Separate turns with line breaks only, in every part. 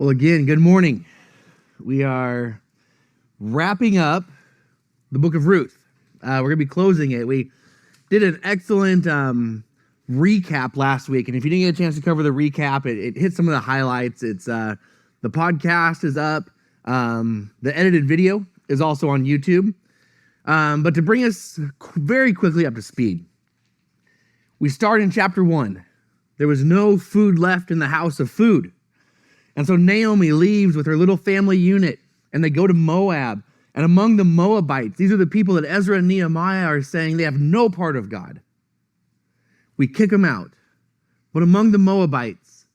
Well, again, good morning. We are wrapping up the Book of Ruth. We're going to be closing it. We did an excellent recap last week, and if you didn't get a chance to cover the recap, it hit some of the highlights. It's the podcast is up. The edited video is also on YouTube. But to bring us very quickly up to speed, we start in chapter 1. There was no food left in the house of food. And so Naomi leaves with her little family unit, and they go to Moab. And among the Moabites, these are the people that Ezra and Nehemiah are saying they have no part of God. We kick them out. But among the Moabites,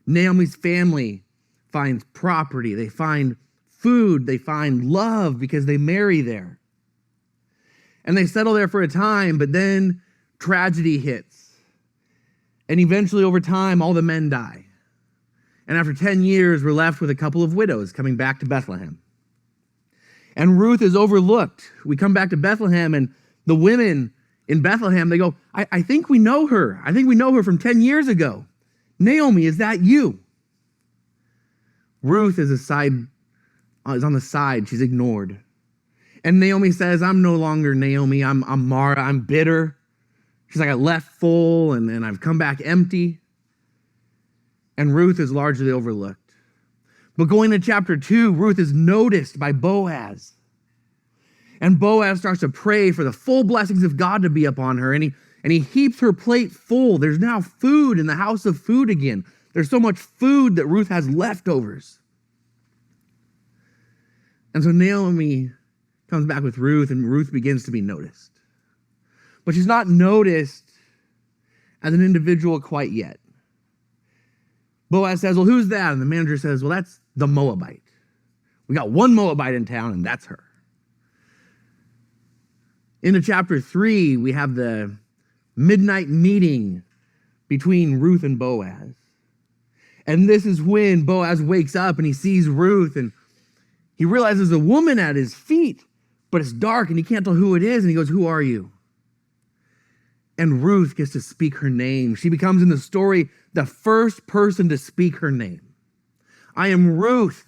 Naomi's family finds property. They find food. They find love because they marry there. And they settle there for a time, but then tragedy hits. And eventually, over time, all the men die. And after 10 years, we're left with a couple of widows coming back to Bethlehem. And Ruth is overlooked. We come back to Bethlehem, and the women in Bethlehem, they go, I think we know her. I think we know her from 10 years ago. Naomi, is that you? Ruth is on the side. She's ignored. And Naomi says, I'm no longer Naomi. I'm Mara. I'm bitter. She's like, I left full, and I've come back empty. And Ruth is largely overlooked. But going to chapter 2, Ruth is noticed by Boaz. And Boaz starts to pray for the full blessings of God to be upon her. And he heaps her plate full. There's now food in the house of food again. There's so much food that Ruth has leftovers. And so Naomi comes back with Ruth, and Ruth begins to be noticed. But she's not noticed as an individual quite yet. Boaz says, well, who's that? And the manager says, well, that's the Moabite. We got one Moabite in town, and that's her. Into chapter 3, we have the midnight meeting between Ruth and Boaz. And this is when Boaz wakes up and he sees Ruth, and he realizes there's a woman at his feet, but it's dark and he can't tell who it is. And he goes, who are you? And Ruth gets to speak her name. She becomes in the story the first person to speak her name. I am Ruth.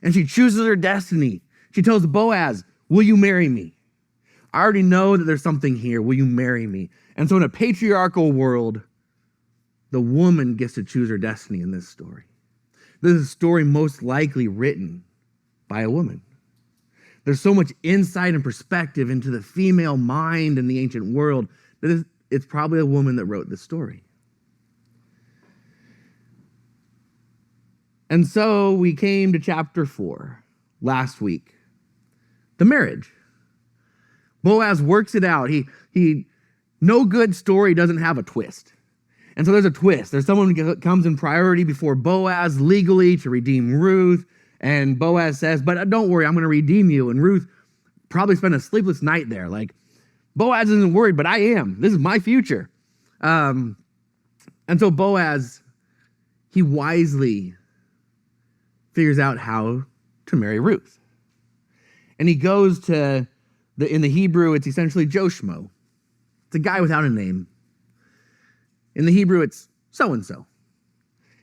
And she chooses her destiny. She tells Boaz, will you marry me? I already know that there's something here. Will you marry me? And so in a patriarchal world, the woman gets to choose her destiny in this story. This is a story most likely written by a woman. There's so much insight and perspective into the female mind in the ancient world that it's probably a woman that wrote this story. And so we came to chapter 4 last week, the marriage. Boaz works it out. No good story doesn't have a twist. And so there's a twist. There's someone who comes in priority before Boaz legally to redeem Ruth. And Boaz says, but don't worry, I'm going to redeem you. And Ruth probably spent a sleepless night there. Like, Boaz isn't worried, but I am. This is my future. And so Boaz, he wisely figures out how to marry Ruth. And he goes to, in the Hebrew, it's essentially Joe Schmo. It's a guy without a name. In the Hebrew, it's so-and-so.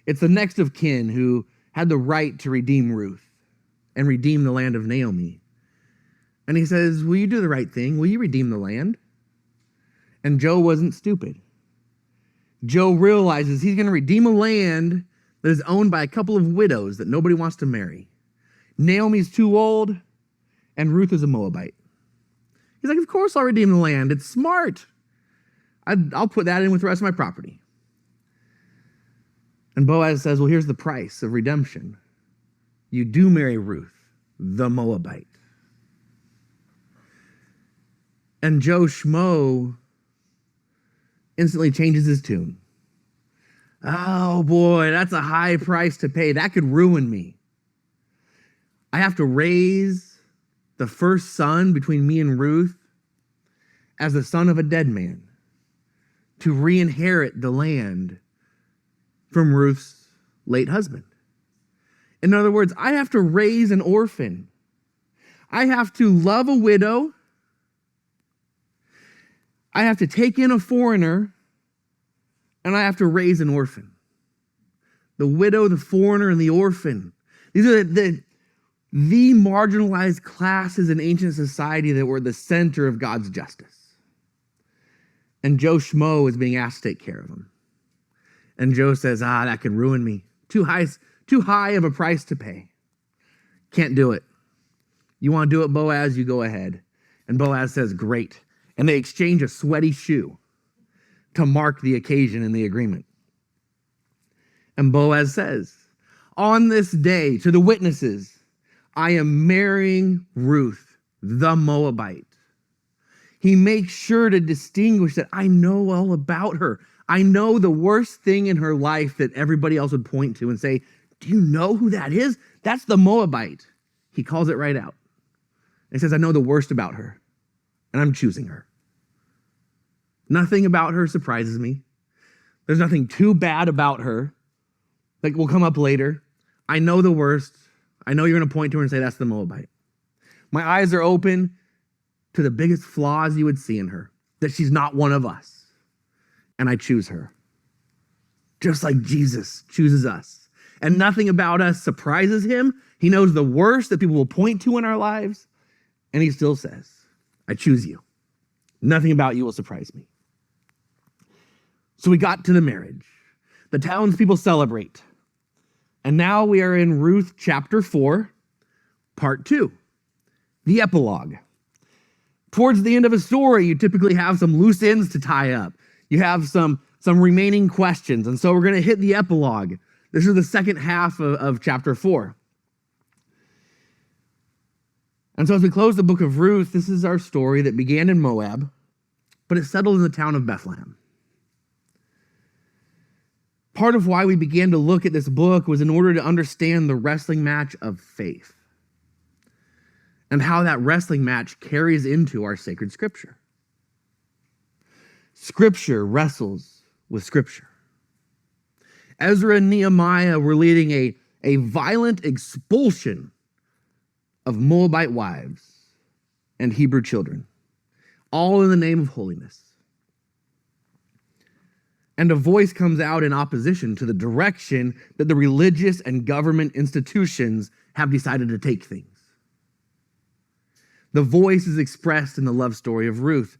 It's the next of kin who had the right to redeem Ruth and redeem the land of Naomi. And he says, will you do the right thing? Will you redeem the land? And Joe wasn't stupid. Joe realizes he's going to redeem a land that is owned by a couple of widows that nobody wants to marry. Naomi's too old, and Ruth is a Moabite. He's like, of course I'll redeem the land. It's smart. I'll put that in with the rest of my property. And Boaz says, well, here's the price of redemption. You do marry Ruth, the Moabite. And Joe Schmo instantly changes his tune. Oh boy, that's a high price to pay. That could ruin me. I have to raise the first son between me and Ruth as the son of a dead man to re-inherit the land from Ruth's late husband. In other words, I have to raise an orphan. I have to love a widow. I have to take in a foreigner, and I have to raise an orphan. the widow, the foreigner, and the orphan. These are the marginalized classes in ancient society that were the center of God's justice. And Joe Schmo is being asked to take care of them. And Joe says, that could ruin me. Too high of a price to pay. Can't do it. You want to do it, Boaz? You go ahead. And Boaz says, great. And they exchange a sweaty shoe to mark the occasion in the agreement. And Boaz says, on this day, to the witnesses, I am marrying Ruth the Moabite. He makes sure to distinguish that I know all about her. I know the worst thing in her life that everybody else would point to and say, do you know who that is? That's the Moabite. He calls it right out. He says, I know the worst about her, and I'm choosing her. Nothing about her surprises me. There's nothing too bad about her. Like will come up later. I know the worst. I know you're going to point to her and say, that's the Moabite. My eyes are open to the biggest flaws you would see in her, that she's not one of us. And I choose her. Just like Jesus chooses us. And nothing about us surprises him. He knows the worst that people will point to in our lives. And he still says, I choose you. Nothing about you will surprise me. So we got to the marriage. The townspeople celebrate. And now we are in Ruth chapter 4, part 2, the epilogue. Towards the end of a story, you typically have some loose ends to tie up. You have some remaining questions. And so we're going to hit the epilogue. This is the second half of chapter 4. And so as we close the book of Ruth, this is our story that began in Moab, but it settled in the town of Bethlehem. Part of why we began to look at this book was in order to understand the wrestling match of faith and how that wrestling match carries into our sacred scripture. Scripture wrestles with scripture. Ezra and Nehemiah were leading a violent expulsion of Moabite wives and Hebrew children, all in the name of holiness. And a voice comes out in opposition to the direction that the religious and government institutions have decided to take things. The voice is expressed in the love story of Ruth.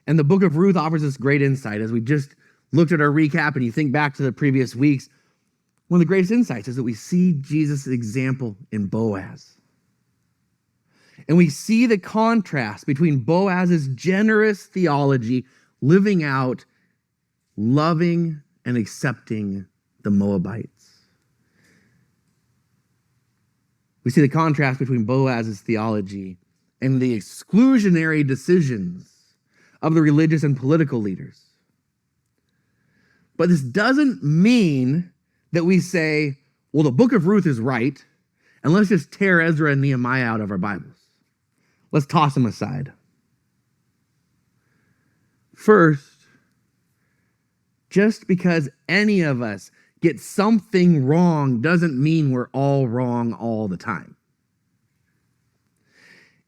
And the book of Ruth offers us great insight. As we just looked at our recap and you think back to the previous weeks, one of the greatest insights is that we see Jesus' example in Boaz. And we see the contrast between Boaz's generous theology living out loving and accepting the Moabites. We see the contrast between Boaz's theology and the exclusionary decisions of the religious and political leaders. But this doesn't mean that we say, well, the book of Ruth is right, and let's just tear Ezra and Nehemiah out of our Bibles. Let's toss them aside. First, just because any of us get something wrong doesn't mean we're all wrong all the time.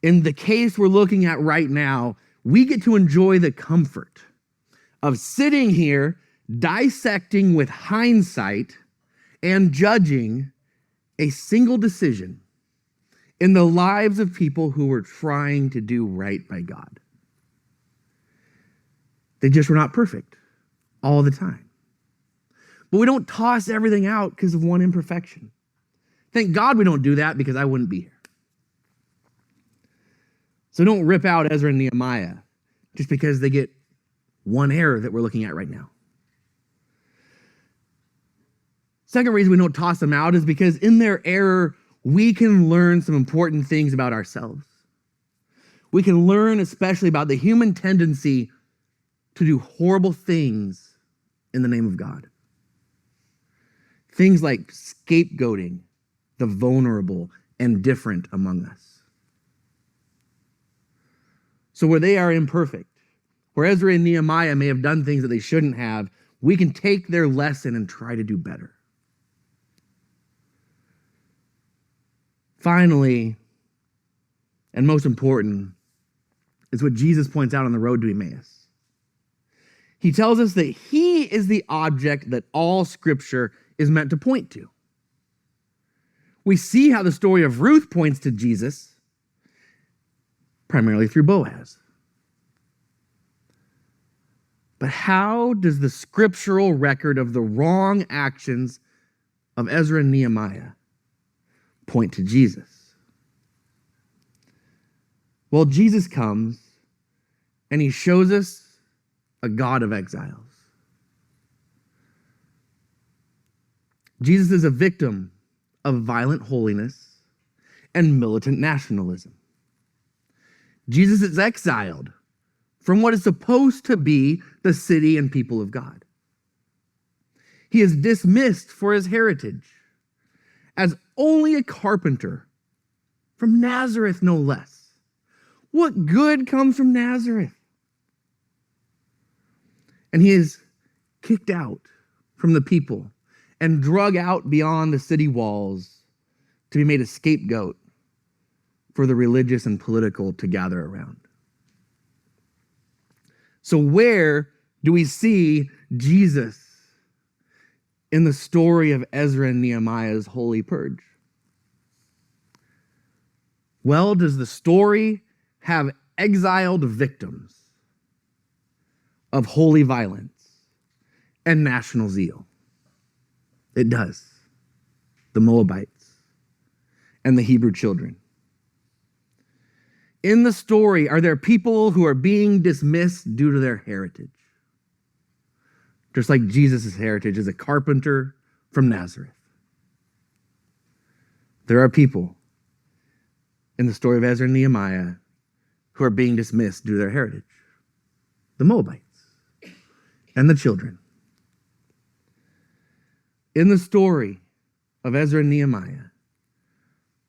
In the case we're looking at right now, we get to enjoy the comfort of sitting here, dissecting with hindsight and judging a single decision in the lives of people who were trying to do right by God. They just were not perfect all the time. But we don't toss everything out because of one imperfection. Thank God we don't do that, because I wouldn't be here. So don't rip out Ezra and Nehemiah just because they get one error that we're looking at right now. Second reason we don't toss them out is because in their error, we can learn some important things about ourselves. We can learn especially about the human tendency to do horrible things in the name of God. Things like scapegoating the vulnerable and different among us. So where they are imperfect, where Ezra and Nehemiah may have done things that they shouldn't have, we can take their lesson and try to do better. Finally, and most important, is what Jesus points out on the road to Emmaus. He tells us that he is the object that all scripture is meant to point to. We see how the story of Ruth points to Jesus, primarily through Boaz. But how does the scriptural record of the wrong actions of Ezra and Nehemiah point to Jesus? Well, Jesus comes and he shows us a God of exiles. Jesus is a victim of violent holiness and militant nationalism. Jesus is exiled from what is supposed to be the city and people of God. He is dismissed for his heritage as only a carpenter from Nazareth, no less. What good comes from Nazareth? And he is kicked out from the people and drug out beyond the city walls to be made a scapegoat for the religious and political to gather around. So where do we see Jesus in the story of Ezra and Nehemiah's holy purge? Well, does the story have exiled victims of holy violence and national zeal? It does. The Moabites and the Hebrew children. In the story, are there people who are being dismissed due to their heritage? Just like Jesus' heritage as a carpenter from Nazareth. There are people in the story of Ezra and Nehemiah who are being dismissed due to their heritage. The Moabites and the children. In the story of Ezra and Nehemiah,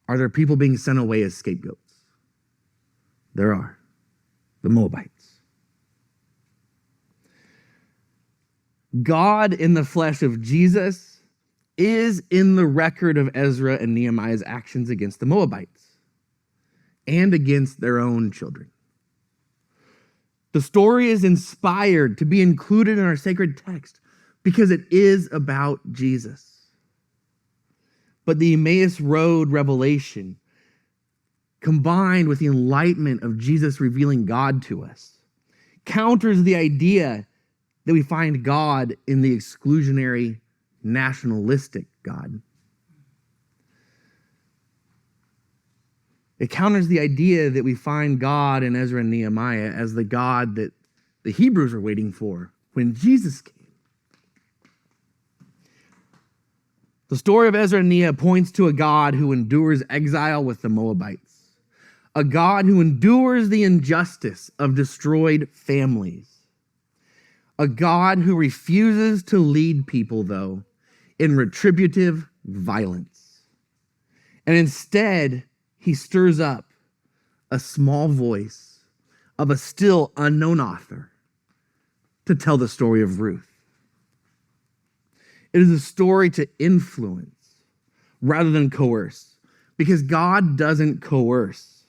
are there people being sent away as scapegoats? There are. The Moabites. God in the flesh of Jesus is in the record of Ezra and Nehemiah's actions against the Moabites and against their own children. The story is inspired to be included in our sacred text because it is about Jesus. But the Emmaus Road revelation, combined with the enlightenment of Jesus revealing God to us, counters the idea that we find God in the exclusionary, nationalistic God. It counters the idea that we find God in Ezra and Nehemiah as the God that the Hebrews were waiting for when Jesus came. The story of Ezra and Nehemiah points to a God who endures exile with the Moabites, a God who endures the injustice of destroyed families, a God who refuses to lead people, though, in retributive violence. And instead, he stirs up a small voice of a still unknown author to tell the story of Ruth. It is a story to influence rather than coerce, because God doesn't coerce.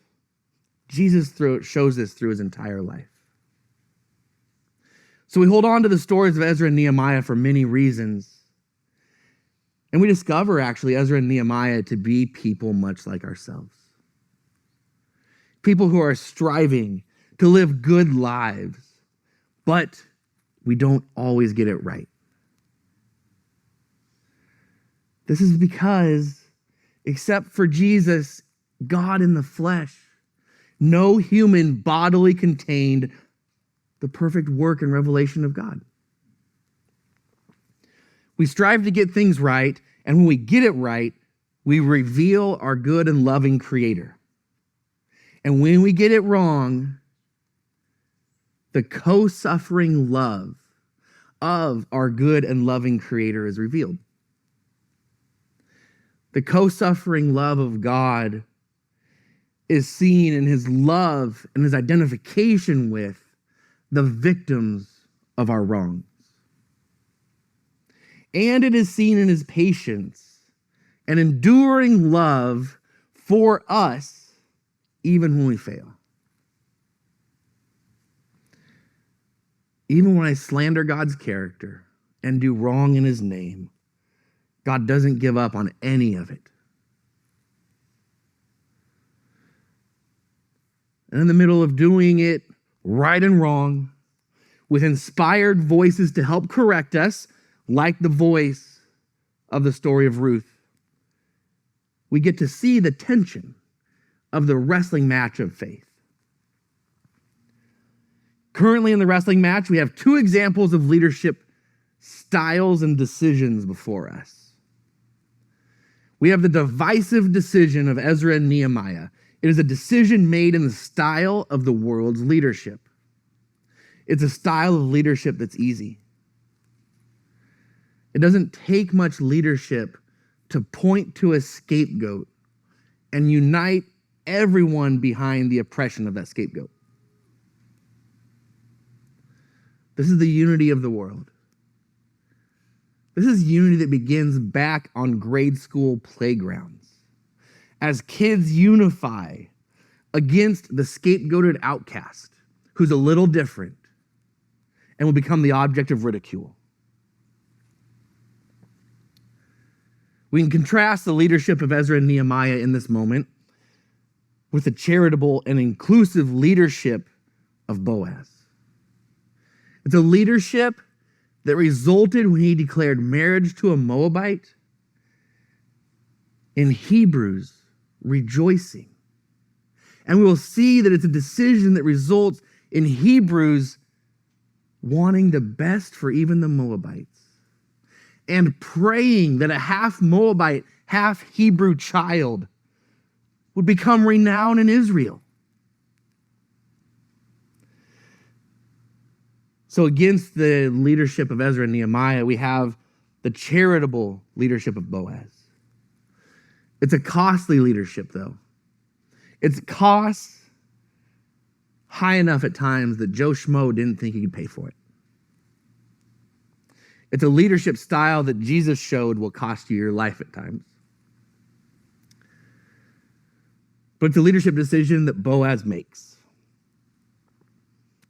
Jesus shows this through his entire life. So we hold on to the stories of Ezra and Nehemiah for many reasons. And we discover, actually, Ezra and Nehemiah to be people much like ourselves. People who are striving to live good lives, but we don't always get it right. This is because, except for Jesus, God in the flesh, no human bodily contained the perfect work and revelation of God. We strive to get things right, and when we get it right, we reveal our good and loving Creator. And when we get it wrong, the co-suffering love of our good and loving Creator is revealed. The co-suffering love of God is seen in his love and his identification with the victims of our wrongs. And it is seen in his patience and enduring love for us, even when we fail. Even when I slander God's character and do wrong in his name, God doesn't give up on any of it. And in the middle of doing it right and wrong, with inspired voices to help correct us, like the voice of the story of Ruth, we get to see the tension of the wrestling match of faith. Currently in the wrestling match, we have two examples of leadership styles and decisions before us. We have the divisive decision of Ezra and Nehemiah. It is a decision made in the style of the world's leadership. It's a style of leadership that's easy. It doesn't take much leadership to point to a scapegoat and unite everyone behind the oppression of that scapegoat. This is the unity of the world. This is unity that begins back on grade school playgrounds, as kids unify against the scapegoated outcast who's a little different and will become the object of ridicule. We can contrast the leadership of Ezra and Nehemiah in this moment with the charitable and inclusive leadership of Boaz. It's a leadership that resulted when he declared marriage to a Moabite in Hebrews rejoicing. And we will see that it's a decision that results in Hebrews wanting the best for even the Moabites and praying that a half Moabite, half Hebrew child would become renowned in Israel. So against the leadership of Ezra and Nehemiah, we have the charitable leadership of Boaz. It's a costly leadership, though. It's costs high enough at times that Joe Schmo didn't think he could pay for it. It's a leadership style that Jesus showed will cost you your life at times. But it's a leadership decision that Boaz makes.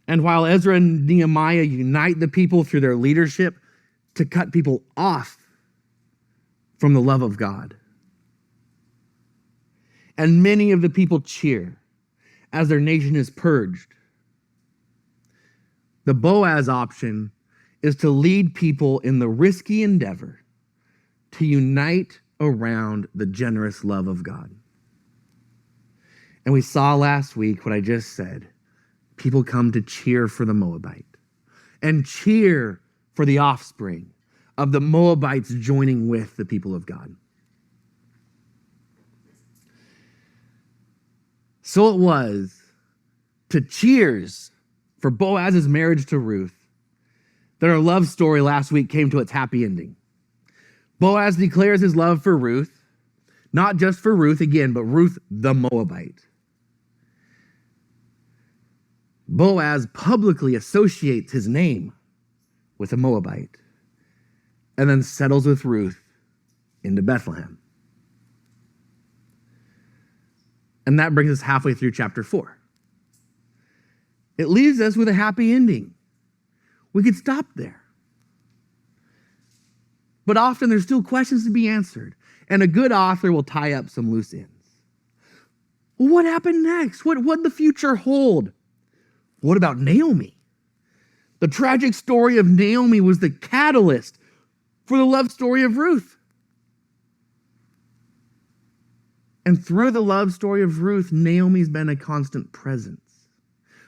And while Ezra and Nehemiah unite the people through their leadership to cut people off from the love of God, and many of the people cheer as their nation is purged, the Boaz option is to lead people in the risky endeavor to unite around the generous love of God. And we saw last week what I just said. People come to cheer for the Moabite and cheer for the offspring of the Moabites joining with the people of God. So it was to cheers for Boaz's marriage to Ruth that our love story last week came to its happy ending. Boaz declares his love for Ruth, not just for Ruth again, but Ruth the Moabite. Boaz publicly associates his name with a Moabite and then settles with Ruth into Bethlehem. And that brings us halfway through chapter 4. It leaves us with a happy ending. We could stop there. But often there's still questions to be answered, and a good author will tie up some loose ends. Well, what happened next? What did the future hold? What about Naomi? The tragic story of Naomi was the catalyst for the love story of Ruth. And through the love story of Ruth, Naomi's been a constant presence.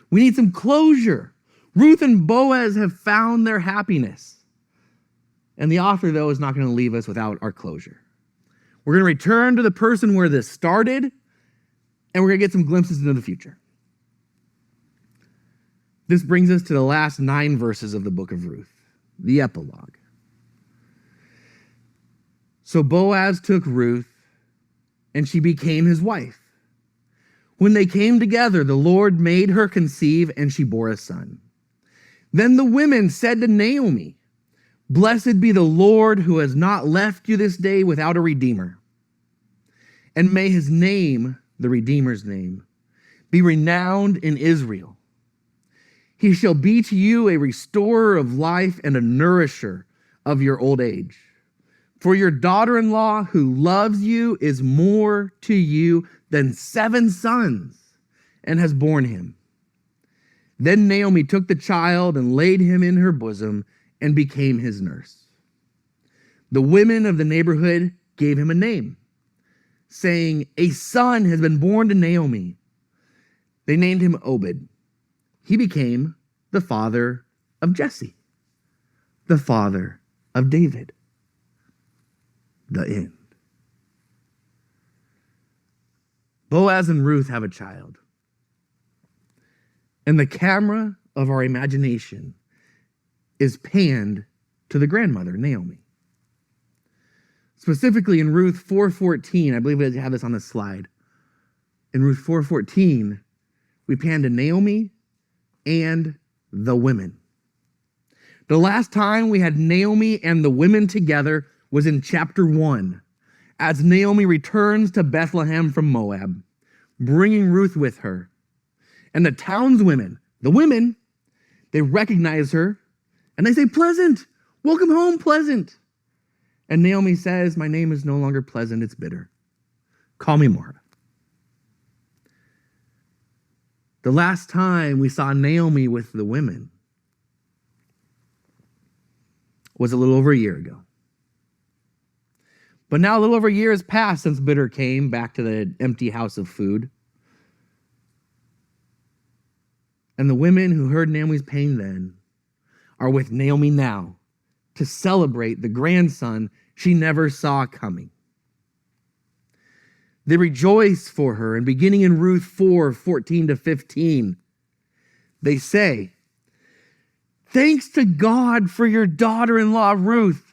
We need some closure. Ruth and Boaz have found their happiness. And the author, though, is not going to leave us without our closure. We're going to return to the person where this started, and we're going to get some glimpses into the future. This brings us to the last 9 verses of the book of Ruth, the epilogue. So Boaz took Ruth, and she became his wife. When they came together, the Lord made her conceive, and she bore a son. Then the women said to Naomi, "Blessed be the Lord who has not left you this day without a redeemer. And may his name, the Redeemer's name, be renowned in Israel. He shall be to you a restorer of life and a nourisher of your old age. For your daughter-in-law who loves you is more to you than 7 sons and has borne him. Then Naomi took the child and laid him in her bosom and became his nurse. The women of the neighborhood gave him a name, saying, a son has been born to Naomi. They named him Obed. He became the father of Jesse, the father of David. The end. Boaz and Ruth have a child. And the camera of our imagination is panned to the grandmother, Naomi. Specifically in Ruth 4:14, I believe we have this on the slide. In Ruth 4:14, we pan to Naomi and the women. The last time we had Naomi and the women together was in chapter 1, as Naomi returns to Bethlehem from Moab, bringing Ruth with her. And the townswomen, the women, they recognize her and they say, Pleasant, welcome home, Pleasant. And Naomi says, my name is no longer Pleasant, it's bitter. Call me Mara. The last time we saw Naomi with the women was a little over a year ago. But now a little over a year has passed since bitter came back to the empty house of food. And the women who heard Naomi's pain then are with Naomi now to celebrate the grandson she never saw coming. They rejoice for her, and beginning in Ruth 4:14-15, they say, thanks to God for your daughter-in-law Ruth,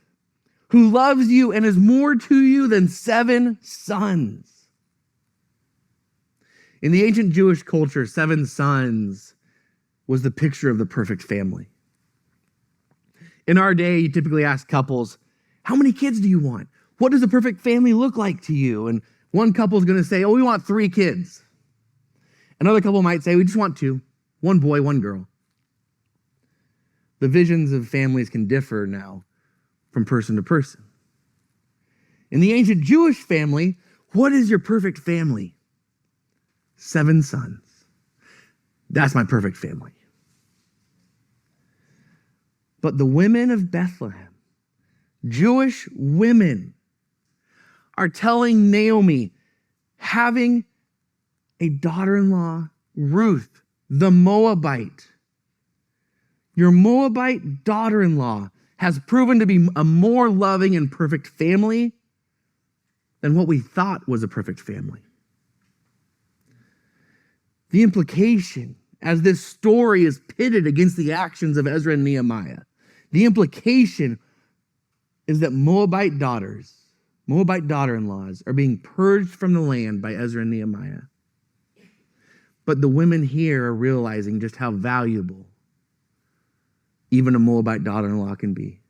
who loves you and is more to you than 7 sons. In the ancient Jewish culture, 7 sons was the picture of the perfect family. In our day, you typically ask couples, how many kids do you want? What does a perfect family look like to you? And one couple is going to say, we want 3 kids. Another couple might say, we just want 2, 1 boy, 1 girl. The visions of families can differ now from person to person. In the ancient Jewish family, what is your perfect family? 7 sons. That's my perfect family. But the women of Bethlehem, Jewish women, are telling Naomi, having a daughter-in-law, Ruth the Moabite. Your Moabite daughter-in-law has proven to be a more loving and perfect family than what we thought was a perfect family. The implication, as this story is pitted against the actions of Ezra and Nehemiah, the implication is that Moabite daughter-in-laws are being purged from the land by Ezra and Nehemiah. But the women here are realizing just how valuable even a Moabite daughter-in-law can be.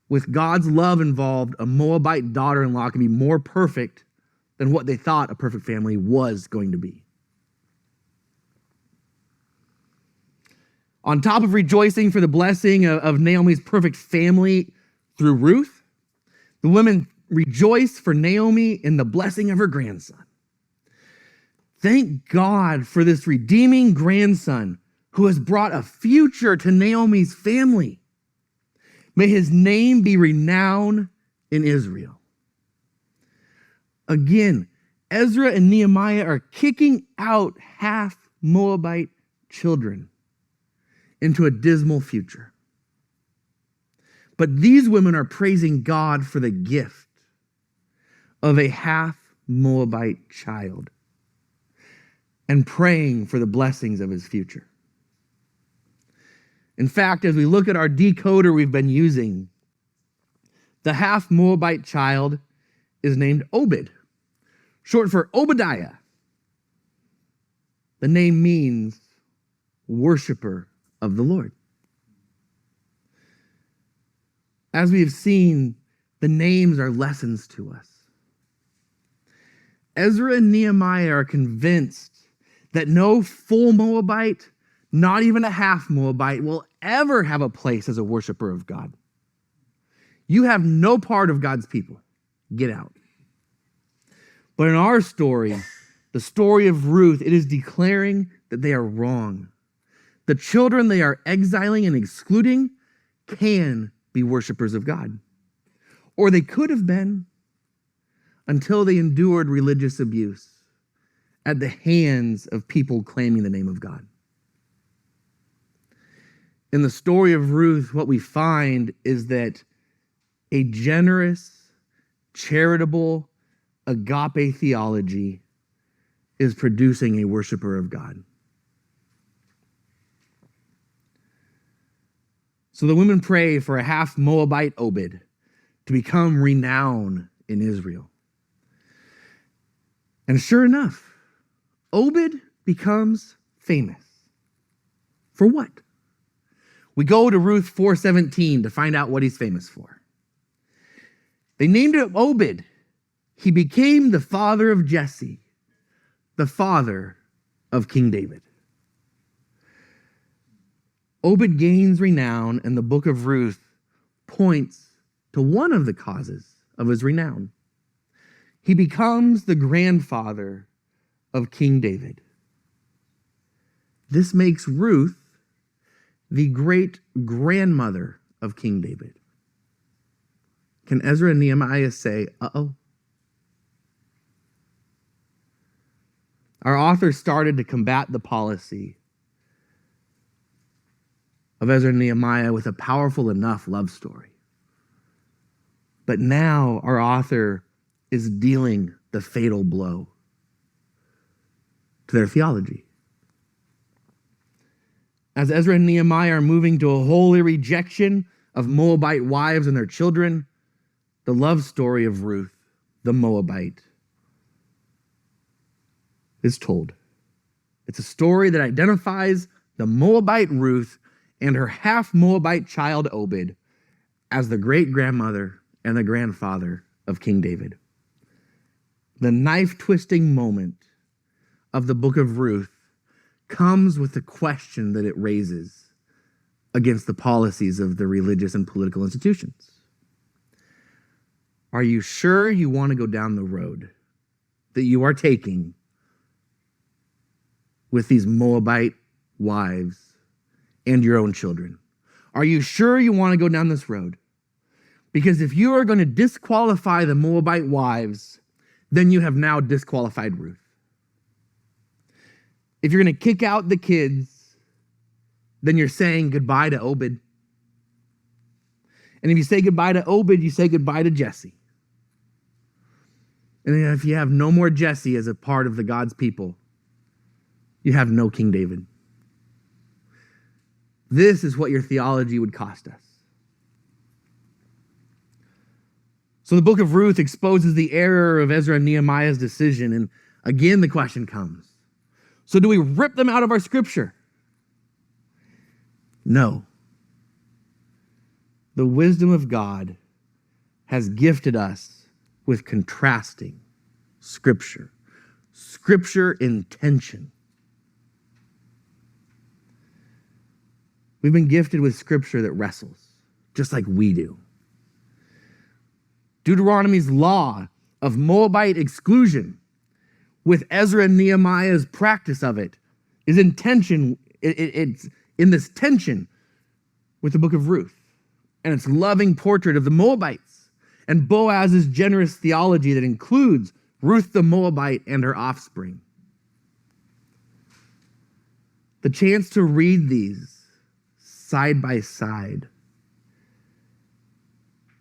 With God's love involved, a Moabite daughter-in-law can be more perfect than what they thought a perfect family was going to be. On top of rejoicing for the blessing of Naomi's perfect family through Ruth, the women rejoice for Naomi in the blessing of her grandson. Thank God for this redeeming grandson who has brought a future to Naomi's family. May his name be renowned in Israel. Again, Ezra and Nehemiah are kicking out half Moabite children into a dismal future. But these women are praising God for the gift of a half Moabite child and praying for the blessings of his future. In fact, as we look at our decoder we've been using, the half Moabite child is named Obed, short for Obadiah. The name means worshiper of the Lord. As we have seen, the names are lessons to us. Ezra and Nehemiah are convinced that no full Moabite, not even a half Moabite, will ever have a place as a worshiper of God. You have no part of God's people. Get out. But in our story, the story of Ruth, it is declaring that they are wrong. The children they are exiling and excluding can be worshipers of God. Or they could have been until they endured religious abuse at the hands of people claiming the name of God. In the story of Ruth, what we find is that a generous, charitable, agape theology is producing a worshiper of God. So the women pray for a half Moabite Obed to become renowned in Israel. And sure enough, Obed becomes famous. For what? We go to Ruth 4:17 to find out what he's famous for. They named him Obed. He became the father of Jesse, the father of King David. Obed gains renown, and the book of Ruth points to one of the causes of his renown. He becomes the grandfather of King David. This makes Ruth the great grandmother of King David. Can Ezra and Nehemiah say, uh-oh? Our author started to combat the policy of Ezra and Nehemiah with a powerful enough love story. But now our author is dealing the fatal blow to their theology. As Ezra and Nehemiah are moving to a holy rejection of Moabite wives and their children, the love story of Ruth, the Moabite, is told. It's a story that identifies the Moabite Ruth and her half-Moabite child Obed as the great-grandmother and the grandfather of King David. The knife-twisting moment of the book of Ruth comes with the question that it raises against the policies of the religious and political institutions. Are you sure you want to go down the road that you are taking with these Moabite wives and your own children? Are you sure you want to go down this road? Because if you are going to disqualify the Moabite wives, then you have now disqualified Ruth. If you're going to kick out the kids, then you're saying goodbye to Obed. And if you say goodbye to Obed, you say goodbye to Jesse. And if you have no more Jesse as a part of the God's people, you have no King David. This is what your theology would cost us. So the book of Ruth exposes the error of Ezra and Nehemiah's decision. And again, the question comes, so do we rip them out of our scripture? No. The wisdom of God has gifted us with contrasting scripture. Scripture in tension. We've been gifted with scripture that wrestles, just like we do. Deuteronomy's law of Moabite exclusion with Ezra and Nehemiah's practice of it is in tension. It's in this tension with the book of Ruth and its loving portrait of the Moabites and Boaz's generous theology that includes Ruth the Moabite and her offspring. The chance to read these side by side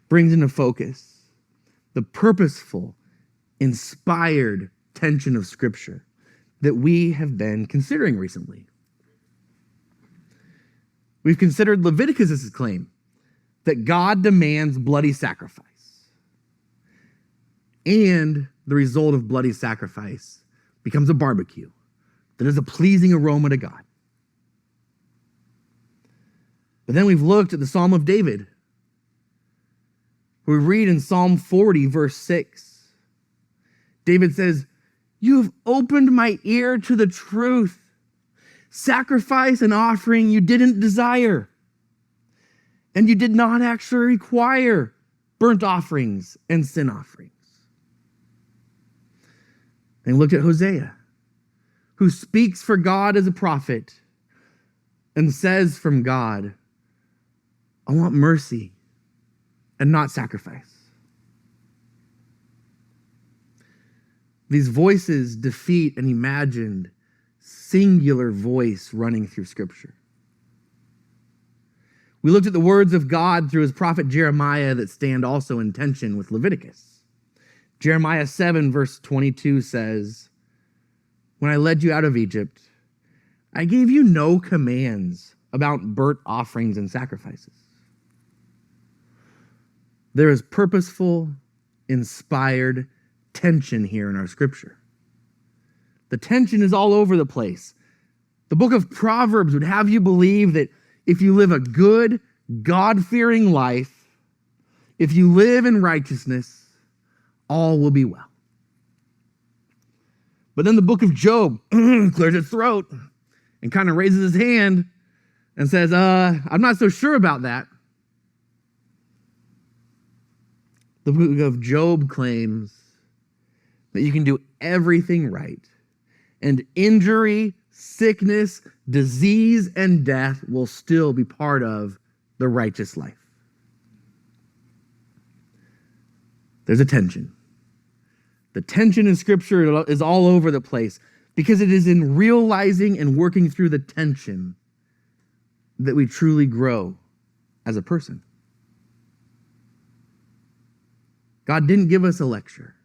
brings into focus the purposeful, inspired tension of Scripture that we have been considering recently. We've considered Leviticus' claim that God demands bloody sacrifice. And the result of bloody sacrifice becomes a barbecue that is a pleasing aroma to God. But then we've looked at the Psalm of David. We read in Psalm 40, verse 6. David says, "You have opened my ear to the truth. Sacrifice and offering you didn't desire, and you did not actually require burnt offerings and sin offerings. And he looked at Hosea, who speaks for God as a prophet and says from God, I want mercy and not sacrifice. These voices defeat an imagined singular voice running through Scripture. We looked at the words of God through his prophet Jeremiah that stand also in tension with Leviticus. Jeremiah 7 verse 22 says, when I led you out of Egypt, I gave you no commands about burnt offerings and sacrifices. There is purposeful, inspired tension here in our Scripture. The tension is all over the place. The book of Proverbs would have you believe that if you live a good, God-fearing life, if you live in righteousness, all will be well. But then the book of Job clears its throat and kind of raises his hand and says, I'm not so sure about that. The book of Job claims that you can do everything right, and injury, sickness, disease, and death will still be part of the righteous life. There's a tension. The tension in Scripture is all over the place because it is in realizing and working through the tension that we truly grow as a person. God didn't give us a lecture.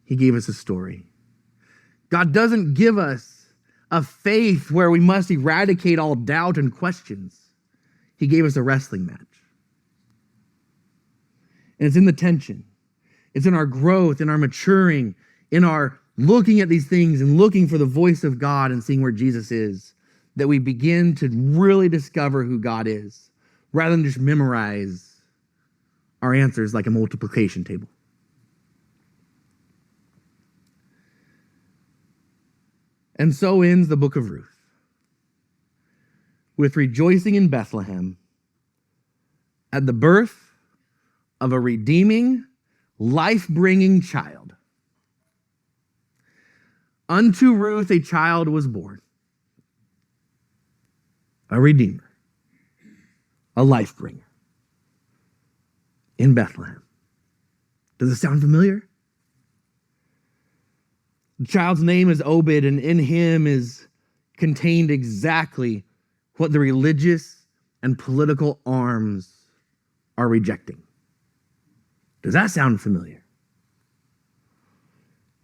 He gave us a story. God doesn't give us a faith where we must eradicate all doubt and questions. He gave us a wrestling match. And it's in the tension. It's in our growth, in our maturing, in our looking at these things and looking for the voice of God and seeing where Jesus is, that we begin to really discover who God is, rather than just memorize our answers like a multiplication table. And so ends the book of Ruth, with rejoicing in Bethlehem at the birth of a redeeming, life-bringing child. Unto Ruth a child was born, a redeemer, a life-bringer in Bethlehem. Does it sound familiar? The child's name is Obed, and in him is contained exactly what the religious and political arms are rejecting. Does that sound familiar?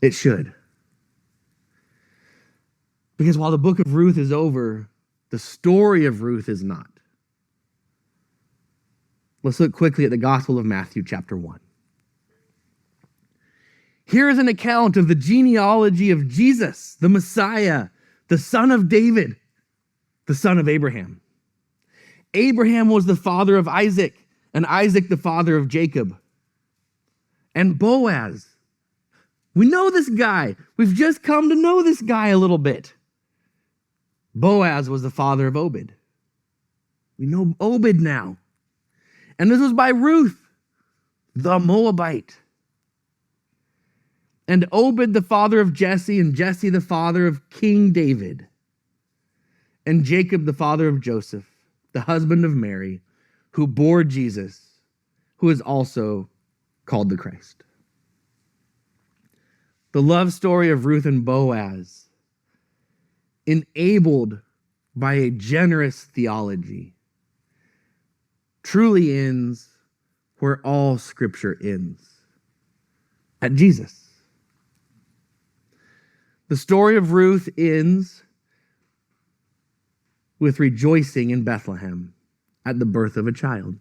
It should. Because while the book of Ruth is over, the story of Ruth is not. Let's look quickly at the Gospel of Matthew, chapter 1. Here is an account of the genealogy of Jesus, the Messiah, the son of David, the son of Abraham. Abraham was the father of Isaac, and Isaac the father of Jacob. And Boaz, we know this guy. We've just come to know this guy a little bit. Boaz was the father of Obed. We know Obed now. And this was by Ruth, the Moabite. And Obed the father of Jesse, and Jesse the father of King David. And Jacob the father of Joseph, the husband of Mary, who bore Jesus, who is also called the Christ. The love story of Ruth and Boaz, enabled by a generous theology, truly ends where all Scripture ends, at Jesus. The story of Ruth ends with rejoicing in Bethlehem at the birth of a child.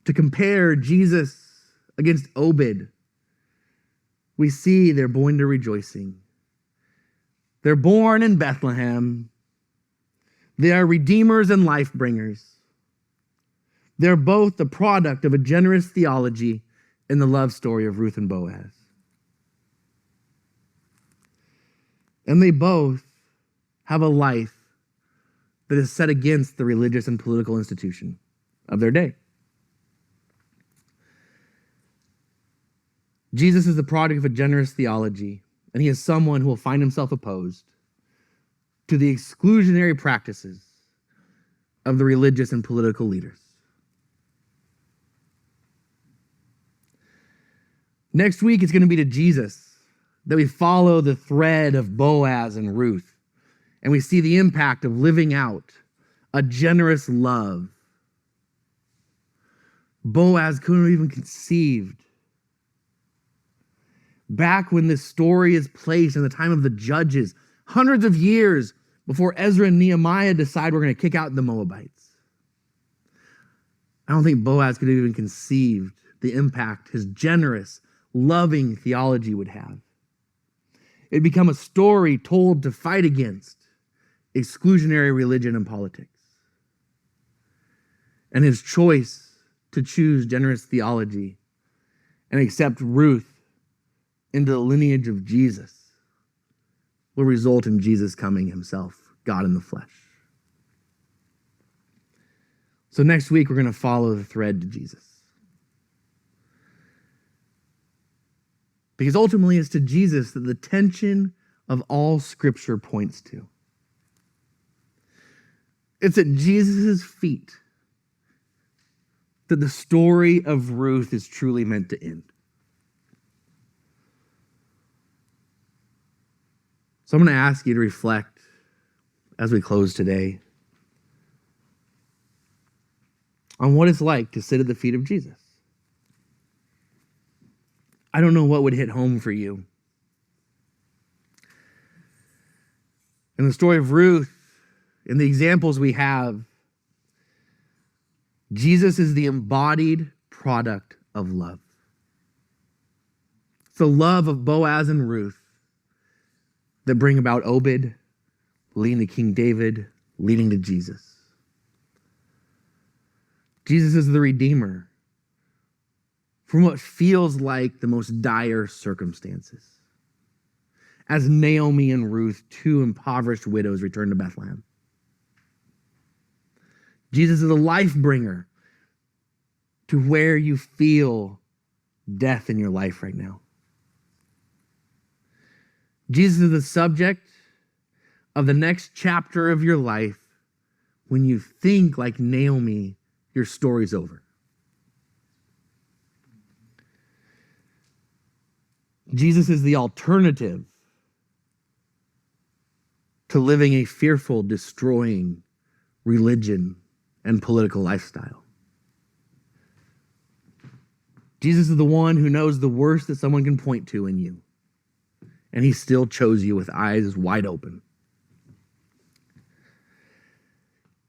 To compare Jesus against Obed, we see they're born to rejoicing. They're born in Bethlehem. They are redeemers and life bringers. They're both the product of a generous theology in the love story of Ruth and Boaz. And they both have a life that is set against the religious and political institution of their day. Jesus is the product of a generous theology, and he is someone who will find himself opposed to the exclusionary practices of the religious and political leaders. Next week, it's going to be to Jesus that we follow the thread of Boaz and Ruth, and we see the impact of living out a generous love. Boaz couldn't have even conceived. Back when this story is placed in the time of the judges, hundreds of years before Ezra and Nehemiah decide we're going to kick out the Moabites. I don't think Boaz could have even conceived the impact his generous, loving theology would have. It'd become a story told to fight against exclusionary religion and politics. And his choice to choose generous theology and accept Ruth into the lineage of Jesus will result in Jesus coming himself, God in the flesh. So next week, we're going to follow the thread to Jesus. Because ultimately, it's to Jesus that the tension of all Scripture points to. It's at Jesus' feet that the story of Ruth is truly meant to end. So I'm going to ask you to reflect as we close today on what it's like to sit at the feet of Jesus. I don't know what would hit home for you. In the story of Ruth, in the examples we have, Jesus is the embodied product of love. It's the love of Boaz and Ruth that bring about Obed, leading to King David, leading to Jesus. Jesus is the Redeemer from what feels like the most dire circumstances. As Naomi and Ruth, two impoverished widows, return to Bethlehem. Jesus is a life bringer to where you feel death in your life right now. Jesus is the subject of the next chapter of your life when you think like Naomi, your story's over. Jesus is the alternative to living a fearful, destroying religion and political lifestyle. Jesus is the one who knows the worst that someone can point to in you, and he still chose you with eyes wide open.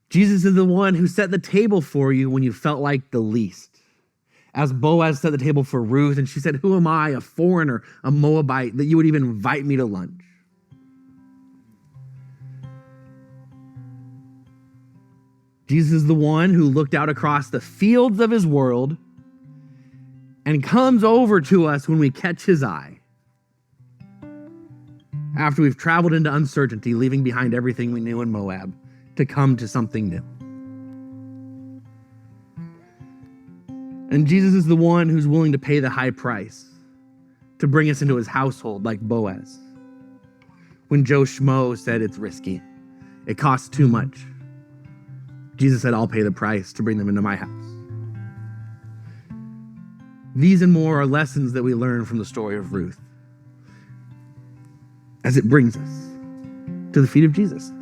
Jesus is the one who set the table for you when you felt like the least. As Boaz set the table for Ruth, and she said, "Who am I, a foreigner, a Moabite, that you would even invite me to lunch?" Jesus is the one who looked out across the fields of his world and comes over to us when we catch his eye. After we've traveled into uncertainty, leaving behind everything we knew in Moab to come to something new. And Jesus is the one who's willing to pay the high price to bring us into his household like Boaz. When Joe Schmo said it's risky, it costs too much, Jesus said, "I'll pay the price to bring them into my house." These and more are lessons that we learn from the story of Ruth as it brings us to the feet of Jesus.